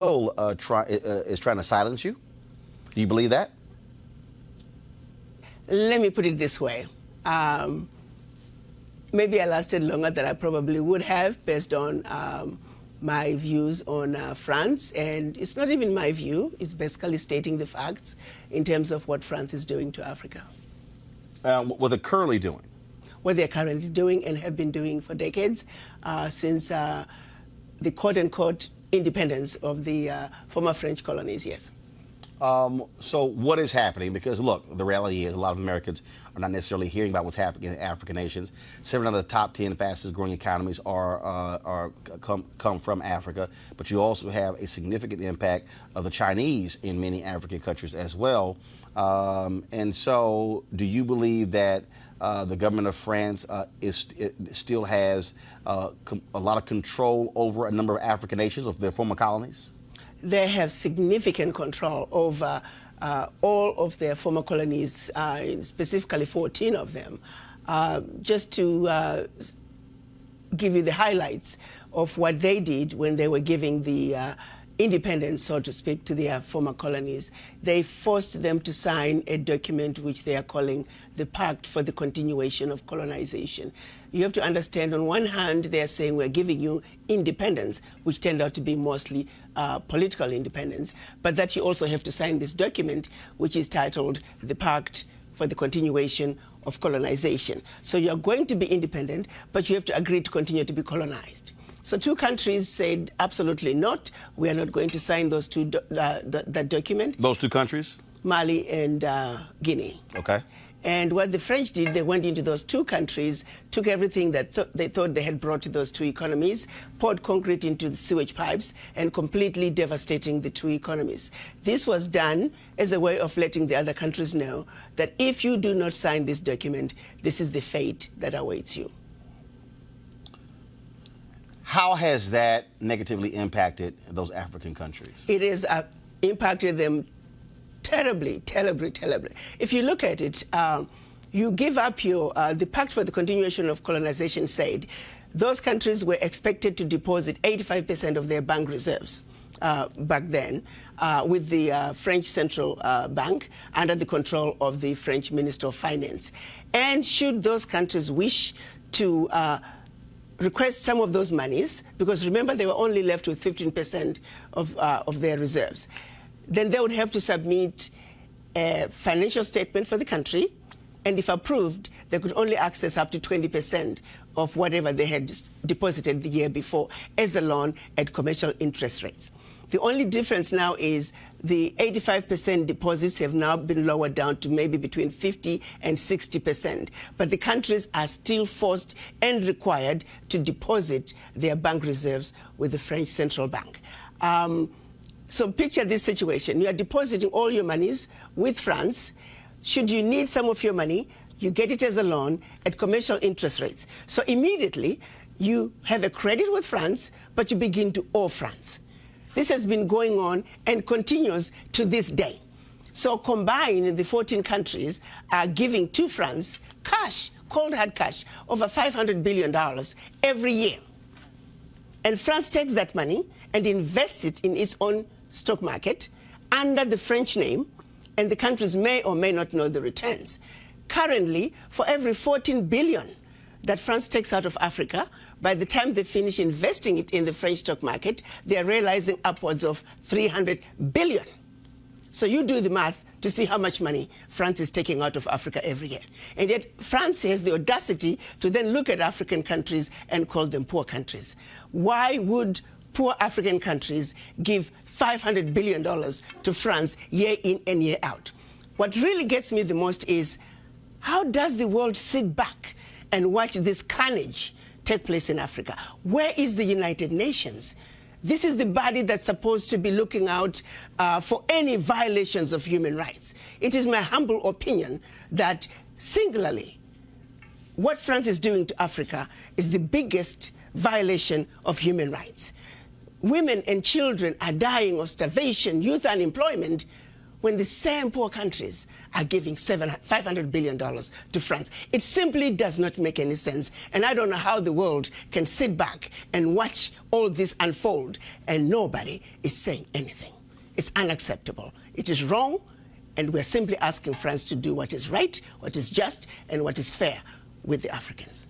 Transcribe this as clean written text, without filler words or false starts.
is trying to silence you? Do you believe that? Let me put it this way. Maybe I lasted longer than I probably would have based on my views on France. And it's not even my view. It's basically stating the facts in terms of what France is doing to Africa. What they're currently doing? What they're currently doing and have been doing for decades since the quote-unquote independence of the former French colonies, yes. So what is happening? Because look, the reality is a lot of Americans are not necessarily hearing about what's happening in African nations. 7 of the top 10 fastest growing economies come from Africa, but you also have a significant impact of the Chinese in many African countries as well. And so do you believe that the government of France still has a lot of control over a number of African nations of their former colonies? They have significant control over all of their former colonies, specifically 14 of them. Just to give you the highlights of what they did when they were giving the independence, so to speak, to their former colonies, they forced them to sign a document which they are calling the Pact for the Continuation of Colonization. You have to understand, on one hand, they are saying we're giving you independence, which turned out to be mostly political independence, but that you also have to sign this document, which is titled the Pact for the Continuation of Colonization. So you're going to be independent, but you have to agree to continue to be colonized. So 2 countries said absolutely not. We are not going to sign those that document. Those 2 countries? Mali and Guinea. Okay. And what the French did, they went into those 2 countries, took everything that they thought they had brought to those 2 economies, poured concrete into the sewage pipes, and completely devastating the 2 economies. This was done as a way of letting the other countries know that if you do not sign this document, this is the fate that awaits you. How has that negatively impacted those African countries? It has impacted them terribly, terribly, terribly. If you look at it, you give up your, the Pact for the Continuation of Colonization said those countries were expected to deposit 85% of their bank reserves back then with the French Central Bank under the control of the French Minister of Finance. And should those countries wish to request some of those monies, because remember they were only left with 15% of their reserves, then they would have to submit a financial statement for the country, and if approved, they could only access up to 20% of whatever they had deposited the year before as a loan at commercial interest rates. The only difference now is the 85% deposits have now been lowered down to maybe between 50 and 60%. But the countries are still forced and required to deposit their bank reserves with the French Central Bank. So picture this situation. You are depositing all your monies with France. Should you need some of your money, you get it as a loan at commercial interest rates. So immediately, you have a credit with France, but you begin to owe France. This has been going on and continues to this day. So combined, the 14 countries are giving to France cash, cold hard cash, over $500 billion every year. And France takes that money and invests it in its own stock market under the French name, and the countries may or may not know the returns. Currently, for every 14 billion that France takes out of Africa, by the time they finish investing it in the French stock market, they are realizing upwards of 300 billion. So you do the math to see how much money France is taking out of Africa every year. And yet France has the audacity to then look at African countries and call them poor countries. Why would poor African countries give $500 billion to France year in and year out? What really gets me the most is, how does the world sit back and watch this carnage take place in Africa? Where is the United Nations? This is the body that's supposed to be looking out for any violations of human rights. It is my humble opinion that singularly, what France is doing to Africa is the biggest violation of human rights. Women and children are dying of starvation, youth unemployment, when the same poor countries are giving $500 billion to France. It simply does not make any sense. And I don't know how the world can sit back and watch all this unfold and nobody is saying anything. It's unacceptable. It is wrong, and we're simply asking France to do what is right, what is just, and what is fair with the Africans.